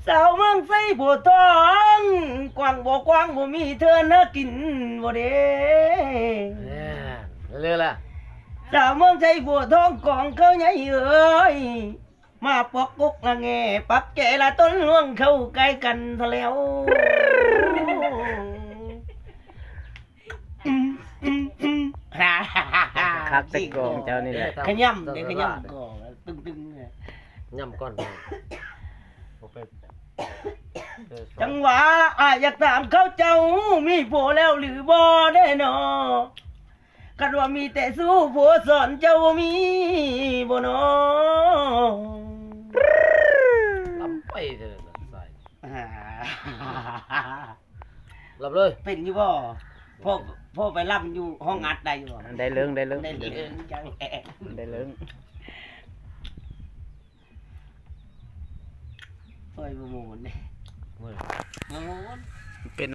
สาวเมืองไสบัวทองกว้างบ่กว้างบ่มีเธอน่ากินบ่เด้ เรื่อยละ สาวเมืองไสบัวทองกองเขาใหญ่เอ้ยมาปอกกุกละแงปักแกละต้นล่วงเข้าใกล้กันซะแล้วฮ่าฮ่าฮ่าฮ่า คักแต่กองเจ้านี่แหละ ขย่ำเดี๋ยวขย่ำก่อนตึงๆเนี่ย ย่ำก้อนไป จังหวะอยากถามเขาเจ้ามีผัวแล้วหรือบ่ได้นอกันว่ามีแต่สู้ผัวสอนเจ้ามีบ่นอ ลำไปเลยใส่ อ่า ลำเลย เป็นอยู่บ่พ่อไปรับอยู่ห้องอัดได้อยู่บ่ ได้เรื่องได้เรื่อง ได้เลี้ยงจังแอะ ได้เรื่อง ปล่อยบ่หมุนเนี่ย มือ บ่หมุน เป็น